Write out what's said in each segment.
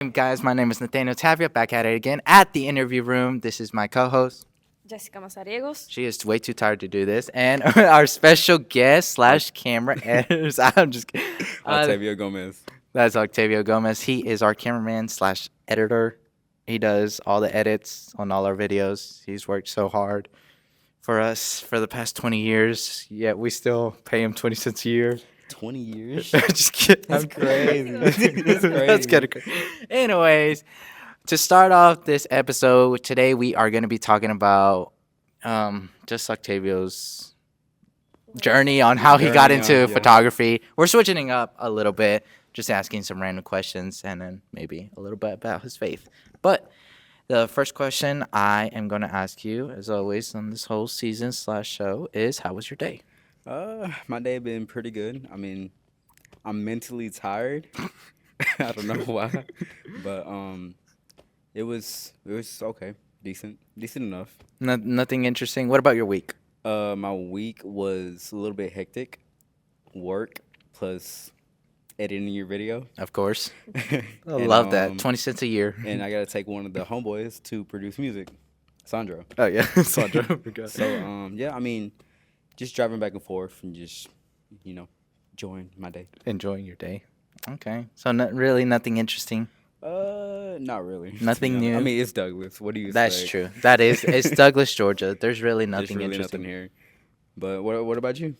Guys, my name is Nathaniel Octavio, back at it again at the interview room. This is my co-host. Jessica Mazariegos. She is way too tired to do this, and our special guest slash camera editor. I'm just kidding. Octavio Gomez. That's Octavio Gomez. He is our cameraman slash editor. He does all the edits on all our videos. He's worked so hard for us for the past 20 years, yet we still pay him 20 cents a year. 20 years? Just kidding. That's crazy. That's crazy. That's kind of crazy. Anyways, to start off this episode, today we are going to be talking about just Octavio's journey on how he got into photography. We're switching it up a little bit, just asking some random questions and then maybe a little bit about his faith. But the first question I am going to ask you, as always on this whole season slash show, is how was your day? My day been pretty good. I mean, I'm mentally tired. I don't know why, but it was okay, decent enough. Nothing interesting. What about your week? My week was a little bit hectic. Work plus editing your video. Of course. I love that. 20 cents a year. And I gotta take one of the homeboys to produce music, Sandro. Oh yeah, Sandro. So yeah, I mean, just driving back and forth and just enjoying my day. Enjoying your day. Okay. So really nothing interesting. Not really. Nothing new. I mean, it's Douglas. What do you? That's true. That is. It's Douglas, Georgia. There's really nothing There's really interesting nothing here. But what about you?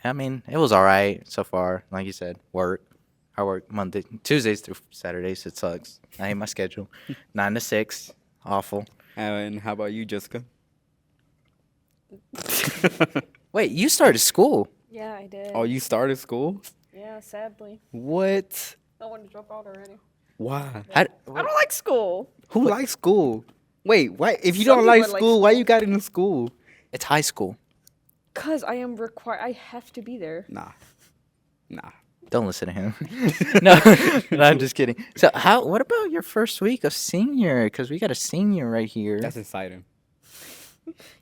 I mean, it was all right so far. Like you said, work. I work Tuesdays through Saturdays. It sucks. I hate my schedule. 9 to 6. Awful. And how about you, Jessica? Wait, you started school? Yeah, I did. Oh, you started school? Yeah, sadly. What? I want to drop out already. Why? I don't like school. Who likes school? Wait, why? If you Some don't like people like school, why school. you got into school? It's high school. Cause I am required. I have to be there. Nah. Don't listen to him. No, I'm just kidding. So what about your first week of senior? Because we got a senior right here. That's exciting.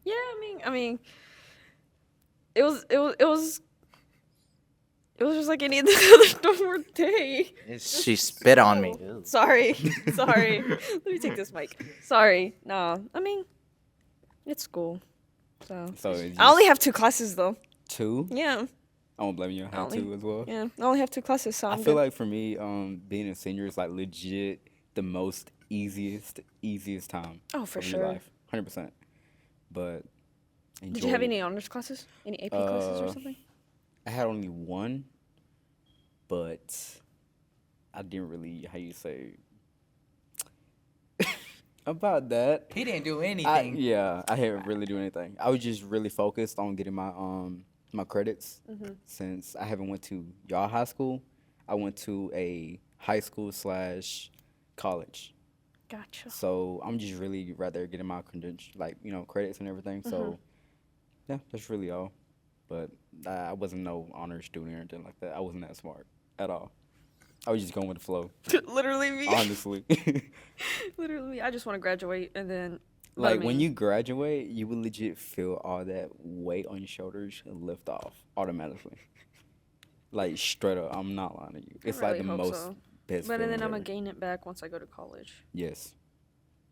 Yeah, I mean, it was just like any other normal day. She spit on me. Sorry. Let me take this mic. Sorry. No, I mean, it's school. So it's I only have 2 classes though. 2? Yeah. I won't blame you. I have 2 as well. Yeah, I only have 2 classes, so I feel like for me, being a senior is like legit the most easiest time. Oh, for of sure. your life. 100%. But Did you have any honors classes? Any AP classes or something? I had only one, but I didn't really, how you say, about that. He didn't do anything. I didn't really do anything. I was just really focused on getting my my credits. Since I haven't went to y'all high school, I went to a high school / college. Gotcha. So I'm just really rather getting my credentials, credits and everything. So yeah, that's really all. But I wasn't no honor student or anything like that. I wasn't that smart at all. I was just going with the flow. Literally me. Honestly. Literally, I just want to graduate and then. When you graduate, you will legit feel all that weight on your shoulders and lift off automatically. Like straight up, I'm not lying to you. It's really like the hope most so. best. But then feeling I'm gonna ever. gain it back once I go to college. Yes,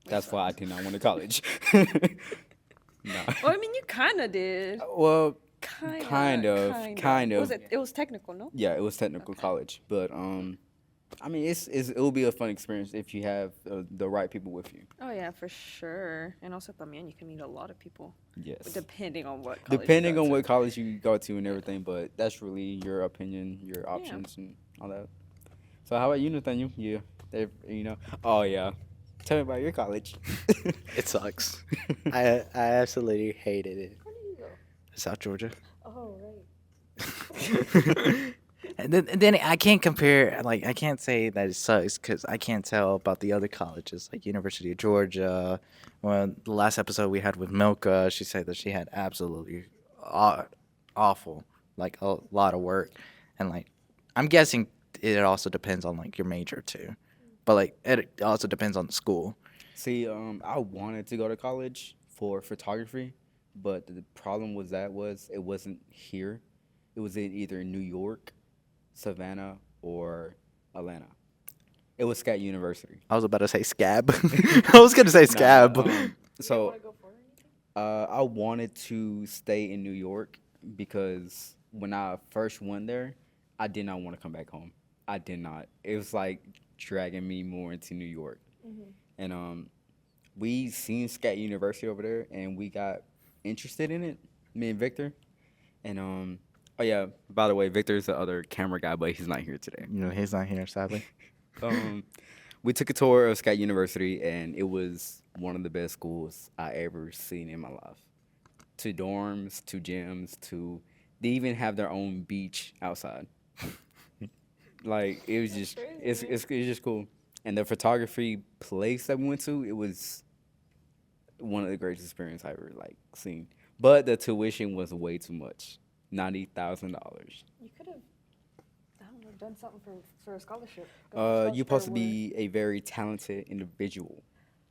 that's why I did not want to college. No. Well, I mean, you kind of did. Well, Kind of. It was technical, no? Yeah, it was technical college, but I mean, it will be a fun experience if you have the right people with you. Oh yeah, for sure. And also, también you can meet a lot of people. Yes. Depending on what. College Depending you go on to. what college you go to and everything, but that's really your opinion, your options, and all that. So how about you, Nathaniel? Oh yeah. Tell me about your college. It sucks. I absolutely hated it. Where did you go? South Georgia. Oh right. And then I can't compare. Like I can't say that it sucks because I can't tell about the other colleges, like University of Georgia. Well, the last episode we had with Milka, she said that she had absolutely awful, like a lot of work, and like I'm guessing it also depends on like your major too, but like it also depends on the school. See, I wanted to go to college for photography, but the problem was it wasn't here. It was in either New York, Savannah, or Atlanta. It was Scat University. I was about to say scab. I was gonna say scab. So I wanted to stay in New York because when I first went there, I did not want to come back home. I did not. It was like dragging me more into New York. And we seen Scat University over there, and we got interested in it. Me and Victor. And oh yeah, by the way, Victor's the other camera guy, but he's not here today. He's not here, sadly. We took a tour of Scat University, and it was one of the best schools I ever seen in my life. To dorms, to gyms, to they even have their own beach outside. Like it was just it's just cool. And the photography place that we went to, it was one of the greatest experiences I ever like seen. But the tuition was way too much. $90,000. You could have, I don't know, done something for a scholarship. You're supposed to be a very talented individual,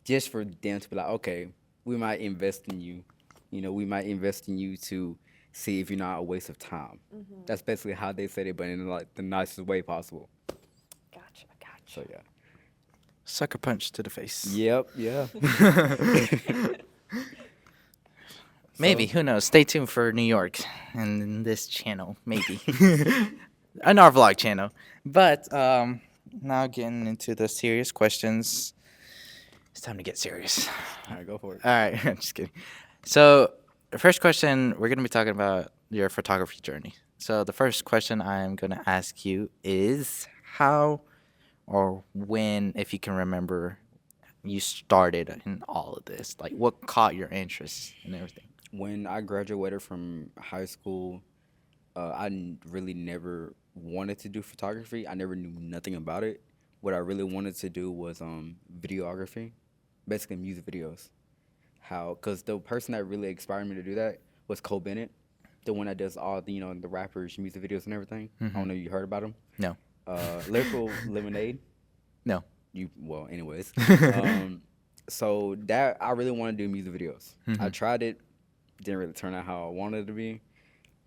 just for them to be like, okay, we might invest in you. We might invest in you to see if you're not a waste of time. That's basically how they said it, but in like the nicest way possible. Gotcha. So yeah. Sucker punch to the face. Yep. Yeah. Maybe, who knows? Stay tuned for New York and this channel, maybe. On our vlog channel. But now getting into the serious questions. It's time to get serious. All right, go for it. All right, I'm just kidding. So, the first question, we're going to be talking about your photography journey. So, the first question I'm going to ask you is how or when, if you can remember, you started in all of this? Like, what caught your interest and everything? When I graduated from high school, really never wanted to do photography. I never knew nothing about it. What I really wanted to do was videography, basically music videos. Because the person that really inspired me to do that was Cole Bennett, the one that does all the the rappers' music videos and everything. I don't know if you heard about him. No. Lyrical Lemonade. No. Anyways. So that I really want to do music videos. I tried it, didn't really turn out how I wanted it to be,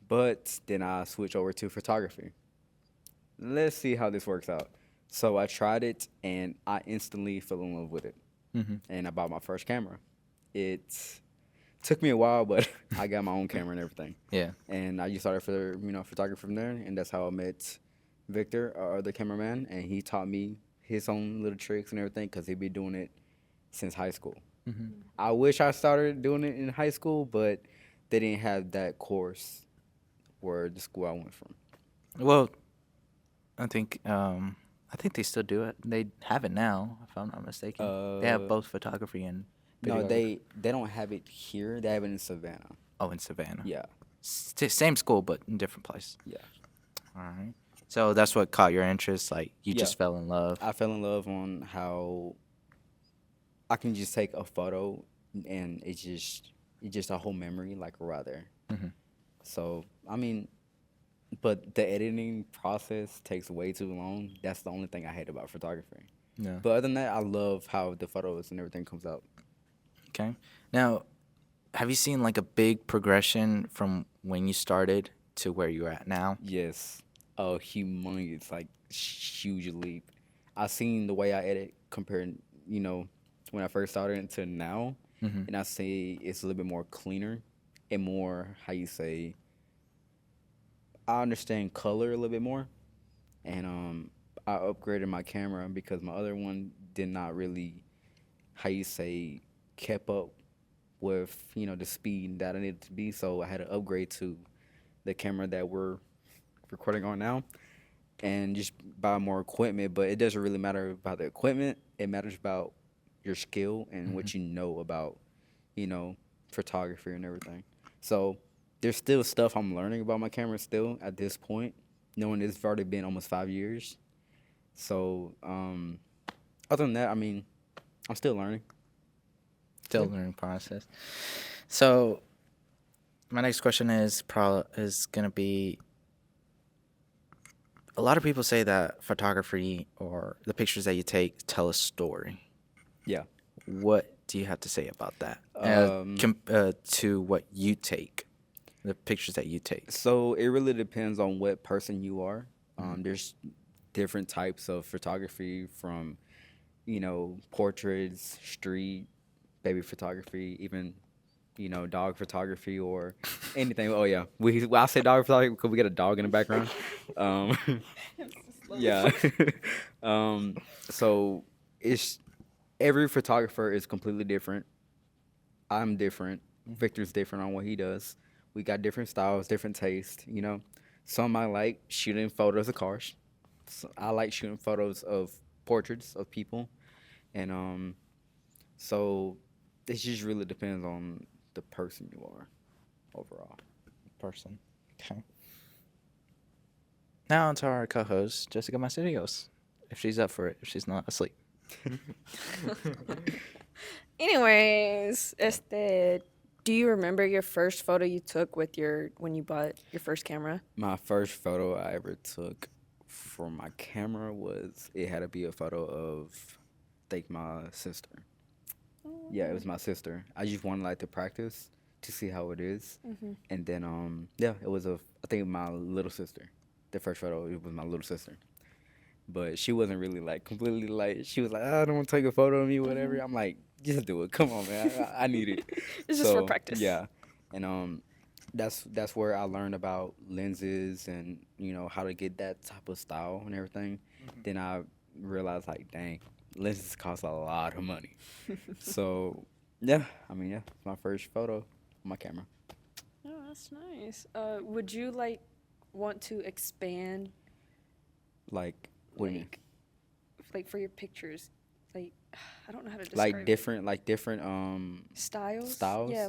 but then I switched over to photography. Let's see how this works out. So I tried it, and I instantly fell in love with it, and I bought my first camera. It took me a while, but I got my own camera and everything. Yeah. And I just started for photography from there, and that's how I met Victor, our other cameraman, and he taught me his own little tricks and everything because he'd been doing it since high school. I wish I started doing it in high school, but they didn't have that course where the school I went from. Well, I think they still do it. They have it now, if I'm not mistaken. They have both photography and No, videography. they don't have it here. They have it in Savannah. Oh, in Savannah. Yeah. Same school, but in different place. Yeah. All right. So that's what caught your interest. Like you Yeah. just fell in love. I fell in love on how I can just take a photo and it's just a whole memory, like right there. So I mean, but the editing process takes way too long. That's the only thing I hate about photography. Yeah. But other than that, I love how the photos and everything comes out. Okay. Now, have you seen like a big progression from when you started to where you're at now? Yes, a humongous, like huge leap. I seen the way I edit compared, when I first started to now, and I say it's a little bit more cleaner and more, how you say, I understand color a little bit more, and I upgraded my camera because my other one did not really, how you say, kept up with the speed that I needed to be. So I had to upgrade to the camera that we're recording on now, and just buy more equipment. But it doesn't really matter about the equipment. It matters about your skill and what you know about photography and everything. So there's still stuff I'm learning about my camera still at this point, knowing it's already been almost 5 years. So other than that, I mean, I'm still learning. Still learning process. So my next question is gonna be. A lot of people say that photography or the pictures that you take tell a story. Yeah. What do you have to say about that? To what you take, the pictures that you take. So it really depends on what person you are. There's different types of photography from, portraits, street, baby photography, even, dog photography or anything. Oh yeah, I say dog photography because we got a dog in the background. Um, yeah. um, so it's every photographer is completely different. I'm different. Victor's different on what he does. We got different styles, different tastes. Some I like shooting photos of cars. I like shooting photos of portraits of people, and so it just really depends on the person you are overall. Person. Okay. Now on to our co-host, Jessica Macidios. If she's up for it, if she's not asleep. Anyways, do you remember your first photo you took when you bought your first camera? My first photo I ever took for my camera it had to be a photo of, I think, my sister. Yeah, it was my sister. I just wanted to practice to see how it is, and then it was I think my little sister. The first photo, it was my little sister, but she wasn't really completely she was like, I don't want to take a photo of me, whatever. I'm like, just do it. Come on, man. I need it. It's just for practice. Yeah, and that's where I learned about lenses and how to get that type of style and everything. Then I realized dang, lenses cost a lot of money. So yeah, my first photo on my camera. Oh, that's nice. Would you want to expand What do you mean? for your pictures? I don't know how to describe it. different Styles? styles? Yeah,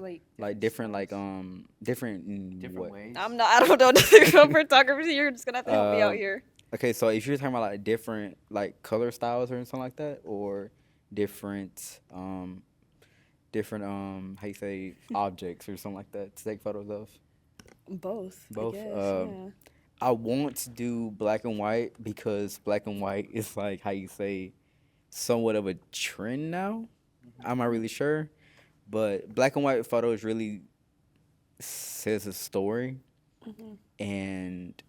different styles. different what? ways. I don't know nothing about photography. You're just gonna have to help me out here. Okay, so if you're talking about different color styles or something like that, or different how you say objects or something like that to take photos of. Both. Both. I guess, yeah. I want to do black and white because black and white is how you say somewhat of a trend now. I'm not really sure, but black and white photos really says a story, and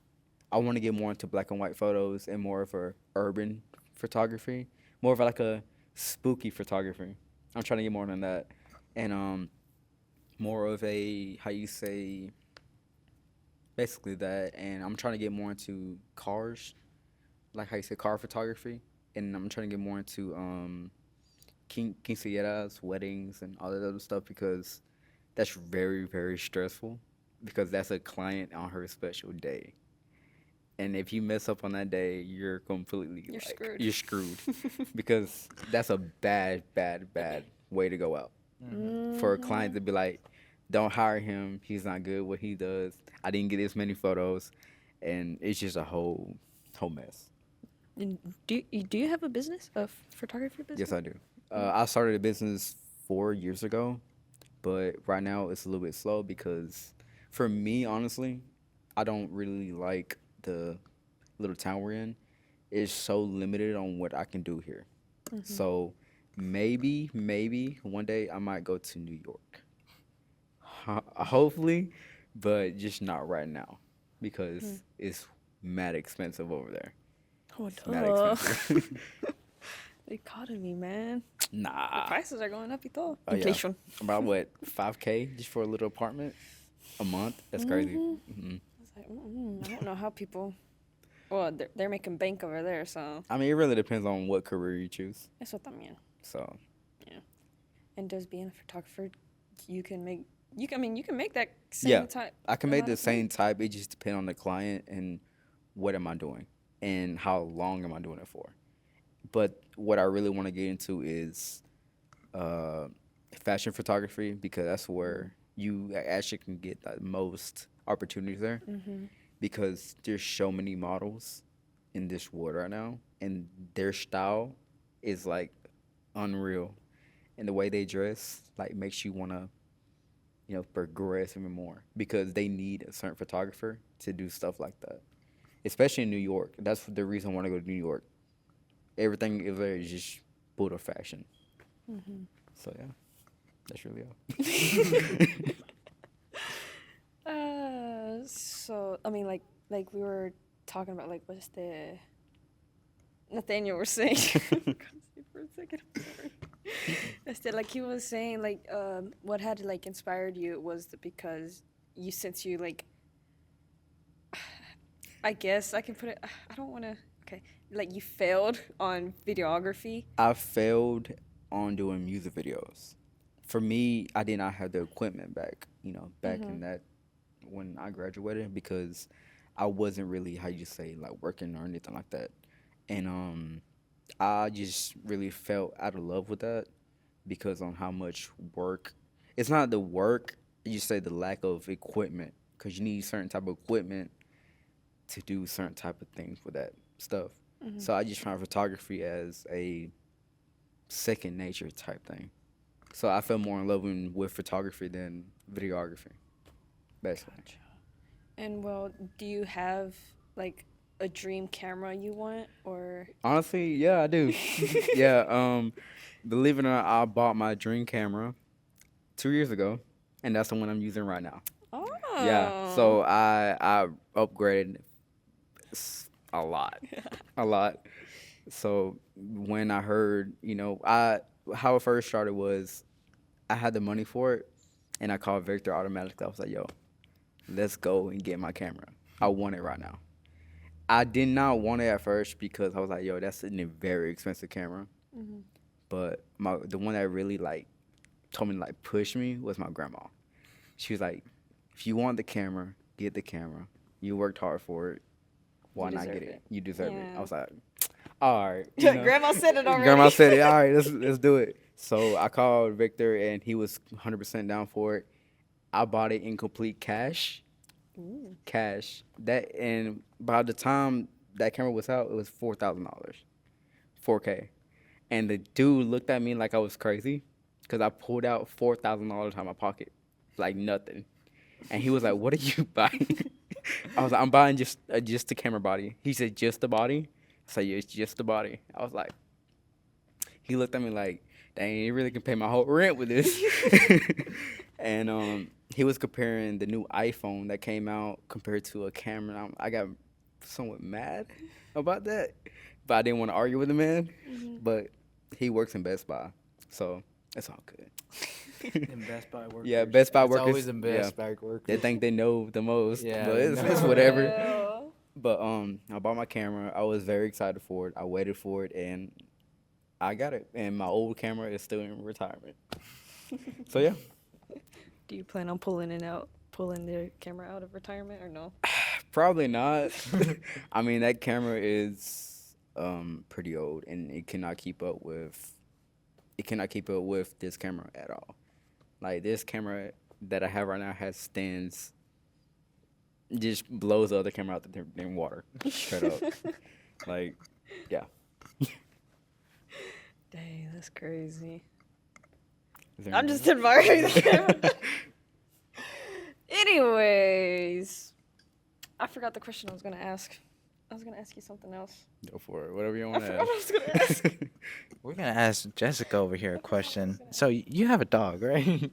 I want to get more into black and white photos and more of a urban photography, more of a spooky photography. I'm trying to get more than that, and more of a how you say basically that, and I'm trying to get more into cars, like how you say car photography, and I'm trying to get more into quinceañeras, weddings, and all that other stuff because that's very, very stressful because that's a client on her special day. And if you mess up on that day, you're completely Screwed. You're screwed because that's a bad, bad, bad way to go out. For a client to be like, don't hire him. He's not good what he does. I didn't get as many photos, and it's just a whole mess. And do you have a business, a photography business? Yes, I do. I started a business 4 years ago, but right now it's a little bit slow because for me, honestly, I don't really like the little town we're in. It's so limited on what I can do here. So maybe one day I might go to New York. Hopefully, but just not right now because it's mad expensive over there. Oh, It's mad duh. expensive. The economy, man. The Nah. prices are going up, Oh, yeah. Inflation. About what, $5K just for a little apartment a month? That's crazy. It's like, I don't know how people. Well, they're making bank over there, so. I mean, it really depends on what career you choose. Eso también. So And does being a photographer, you can make that same yeah, type. I can make amount the of same money? type. It just depends on the client and what am I doing and how long am I doing it for. But what I really want to get into is fashion photography because that's where you actually can get the most opportunities there because there's so many models in this world right now and their style is unreal and the way they dress makes you want to progress even more because they need a certain photographer to do stuff like that, especially in New York. That's the reason I want to go to New York. Everything is there is just Buddha fashion. So yeah, that's really all. So I mean, like we were talking about, what's the Nathaniel was saying. For a second, I'm sorry. I said like he was saying like what had like inspired you was because you since you like I guess I can put it. I don't want to. Okay, like you failed on videography. I failed on doing music videos. For me, I did not have the equipment back, back in that when I graduated because I wasn't really how you say like working or anything like that. And I just really felt out of love with that because on how much work. It's not the work, you say the lack of equipment because you need certain type of equipment to do certain type of things with that stuff. So I just found photography as a second nature type thing. So I fell more in love with photography than videography, basically. And well, do you have like a dream camera you want or? Honestly, yeah, I do. Yeah, believe it or not, I bought my dream camera 2 years ago, and that's the one I'm using right now. Oh. Yeah, so I upgraded a lot, a lot. So when I heard, I how it first started was I had the money for it, and I called Victor automatically. I was like, "Yo, let's go and get my camera. I want it right now." I did not want it at first because I was like, "Yo, that's a very expensive camera." But the one that really like told me to like push me was my grandma. She was like, "If you want the camera, get the camera. You worked hard for it. Why not get it? You deserve it." I was like, "All right." Grandma said it already. Grandma said it. All right, let's do it. So I called Victor, and he was 100% down for it. I bought it in complete cash. Cash. And by the time that camera was out, it was $4,000, 4K. And the dude looked at me like I was crazy, because I pulled out $4,000 out of my pocket, like nothing. And he was like, "What are you buying?" I was like, "I'm buying just the camera body." He said, "Just the body?" I said, "Yeah, it's just the body." I was like, he looked at me like, "Dang, you really can pay my whole rent with this." And he was comparing the new iPhone that came out compared to a camera. I got somewhat mad about that, but I didn't want to argue with the man. But he works in Best Buy, so it's all good. In Best Buy workers. Yeah, Best Buy It's workers. always in Best Buy workers. They think they know the most, Yeah, but they it's know. whatever. Oh. But I bought my camera. I was very excited for it. I waited for it, and I got it. And my old camera is still in retirement. So yeah, Do you plan on pulling the camera out of retirement or no? probably not. I mean, that camera is pretty old, and it cannot keep up with this camera at all. Like this camera that I have right now has stands, just blows the other camera out in water, straight up. Like, yeah. Dang, that's crazy. Is there I'm anything just admiring the camera. Anyways, I forgot the question I was gonna ask. I was gonna ask you something else. Go for it. Whatever you I want to forgot what I was gonna ask. We're gonna ask Jessica over here a question. So you have a dog, right?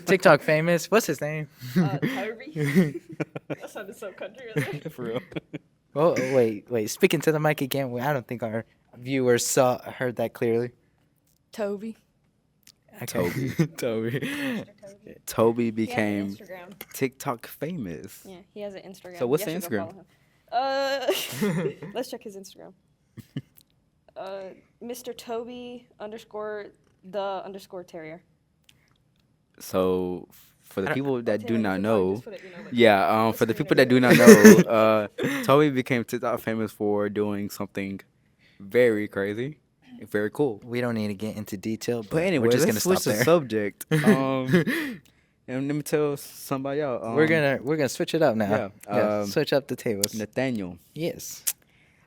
TikTok famous. What's his name? Toby. That sounded so country. For real. Oh, wait. Speaking to the mic again. I don't think our viewers heard that clearly. Toby. Okay. Toby. Toby He became has an Instagram. TikTok famous. Yeah, he has an Instagram. So what's You the should go follow him. Let's check his Instagram. Mr. Toby _ Terrier. So for the people that do Taylor, not you can know, just put it, like, yeah, the for the screen people or that do not whatever. know, Toby became TikTok famous for doing something very crazy, very cool. We don't need to get into detail, but But anyway, we're just let's gonna switch stop the there. subject. And let me tell somebody else. We're gonna switch it up now. Yeah, Switch up the tables. Nathaniel, Yes.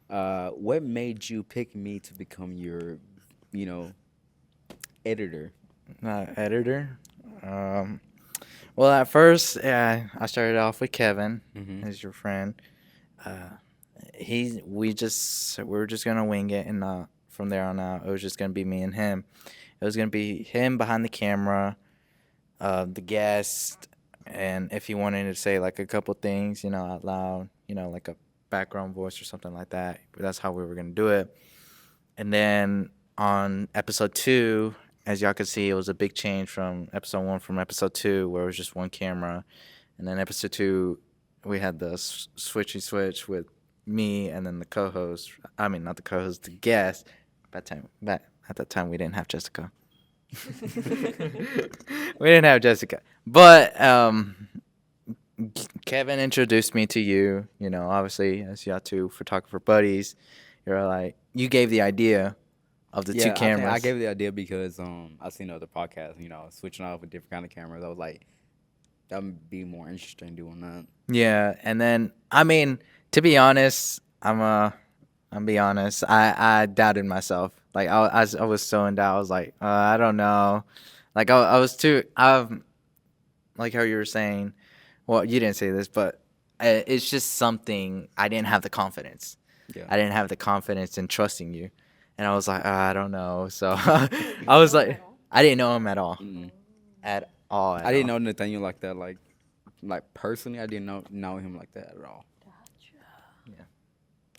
what made you pick me to become your, editor? Editor. Well, at first, I started off with Kevin, Mhm. as your friend. We were just gonna wing it, and from there on out, it was just gonna be me and him. It was gonna be him behind the camera, the guest, and if he wanted to say like a couple things, out loud, like a background voice or something like that. But that's how we were gonna do it. And then on episode 2, as y'all could see, it was a big change from episode 1 from episode 2, where it was just one camera. And then episode 2, we had the switchy switch with me and then the co-host. I mean, not the co-host, the guest. At that time, we didn't have Jessica. We didn't have Jessica. But Kevin introduced me to you. You know, obviously, as y'all two photographer buddies, you gave the idea of the two cameras. I gave the idea because I seen other podcasts, switching off with different kind of cameras. I was like, that would be more interesting doing that. Yeah, and then I mean, to be honest, I doubted myself. Like I was so in doubt. I was like, I don't know. Like I was too. Like how you were saying. Well, you didn't say this, but it's just something I didn't have the confidence. Yeah. I didn't have the confidence in trusting you, and I was like, I don't know. So I was like, I didn't know him at all. Mm-mm. At all. I didn't know Nathaniel like that. Like personally, I didn't know him like that at all.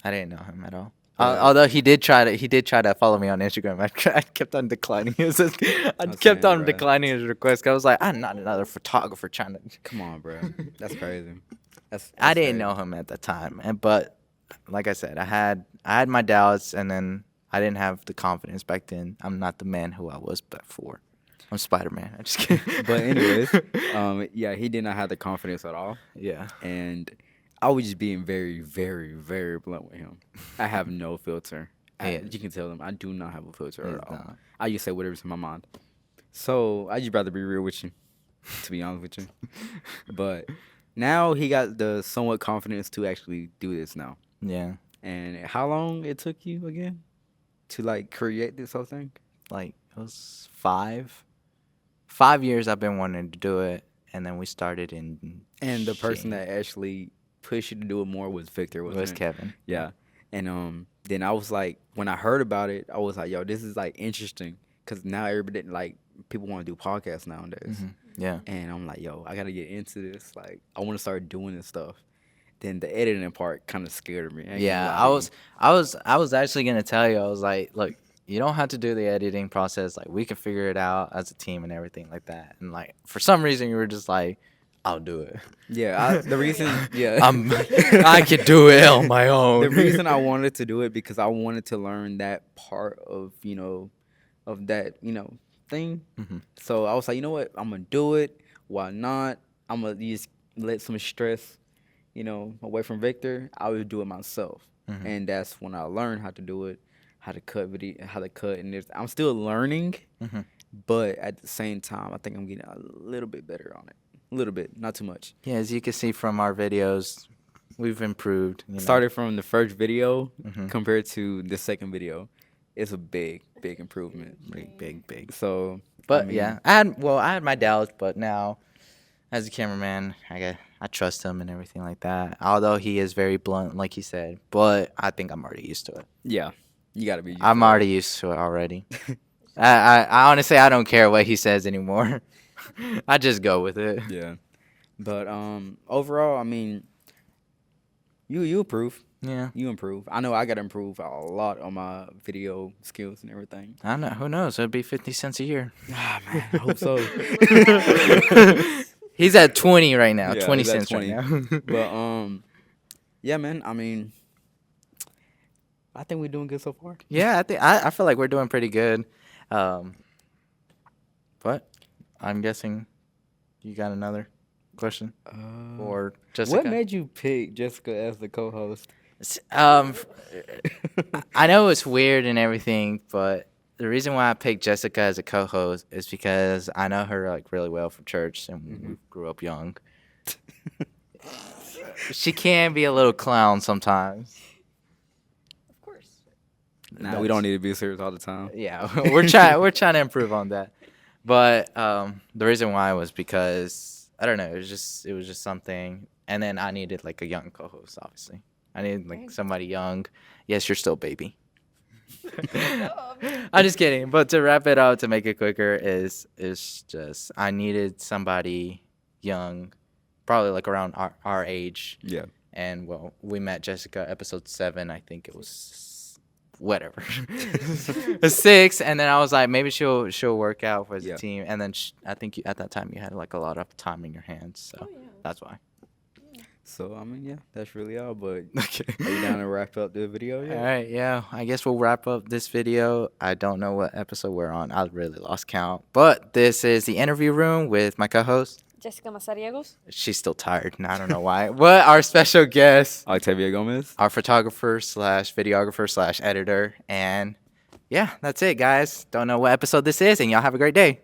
I didn't know him at all. Although he did try to follow me on Instagram. I kept on declining his. Declining his request. 'Cause I was like, I'm not another photographer trying to. Come on, bro. That's crazy. That's I didn't crazy. know him at the time, but like I said, I had my doubts, and then I didn't have the confidence back then. I'm not the man who I was before. I'm Spider-Man. I'm just kidding. But anyways, yeah, he did not have the confidence at all, Yeah. and I was just being very, very, very blunt with him. I have no filter. Yeah. You can tell him I do not have a filter He's at all. not. I just say whatever's in my mind. So I just rather be real with you, to be honest with you. But now he got the somewhat confidence to actually do this now. Yeah. And how long it took you again to like create this whole thing? Like it was 5 years I've been wanting to do it, and then we started in. And the person that actually pushed you to do it more was Victor, wasn't was it? Kevin. Yeah. And then I was like, when I heard about it, I was like, yo, this is like interesting, because now everybody like people want to do podcasts nowadays. Yeah. And I'm like, yo, I gotta get into this. Like, I want to start doing this stuff. Then the editing part kind of scared me. Yeah, I was actually gonna tell you. I was like, look, you don't have to do the editing process. Like, we can figure it out as a team and everything like that. And like, for some reason, you were just like, I'll do it. Yeah, the reason, yeah, I could do it on my own. the reason I wanted to do it because I wanted to learn that part of that thing. Mhm. So I was like, you know what, I'm gonna do it. Why not? I'm gonna just let some stress, away from Victor. I would do it myself, and that's when I learned how to do it, how to cut video, how to cut, and I'm still learning, but at the same time, I think I'm getting a little bit better on it. A little bit, not too much. Yeah, as you can see from our videos, we've improved. Started from the first video compared to the second video. It's a big improvement. Big. So, But I mean, yeah, I had my doubts, but now, as a cameraman, I trust him and everything like that. Although he is very blunt, like he said, but I think I'm already used to it. yeah, you gotta be. I'm already used to it already. I honestly, I don't care what he says anymore. I just go with it. Yeah, but overall, I mean, you improve. Yeah. You improve. I know I gotta improve a lot on my video skills and everything. I don't know. Who knows? It'll be 50 cents a year. Ah man, I hope so. He's at 20 right now. Yeah, 20 he's at cents right now. But yeah, man. I mean, I think we're doing good so far. Yeah, I feel like we're doing pretty good. But I'm guessing you got another question or Jessica. What made you pick Jessica as the co-host? I know it's weird and everything, but the reason why I picked Jessica as a co-host is because I know her like really well from church, and we grew up young. She can be a little clown sometimes. Of course. Nah, we don't need to be serious all the time. Yeah, we're trying to improve on that. But the reason why was because I don't know, it was just something, and then I needed like a young co-host. Obviously, I needed like somebody young. Yes, you're still a baby. I'm just kidding. But to wrap it up, to make it quicker, is just I needed somebody young, probably like around our age, Yeah. And well, we met Jessica episode 7. I think it was whatever 6. And then I was like, maybe she'll work out for the Yeah. team. And then I think at that time you had like a lot of time in your hands, so Oh, yeah. that's why. So I mean, yeah, that's really all. But Okay. are you down to wrap up the video? All right, yeah. I guess we'll wrap up this video. I don't know what episode we're on. I really lost count. But this is the interview room with my co-host. Jessica Mazariegos. She's still tired, and I don't know why. But our special guest, Octavio Gomez. our photographer slash videographer slash editor. And yeah, that's it, guys. Don't know what episode this is, and y'all have a great day.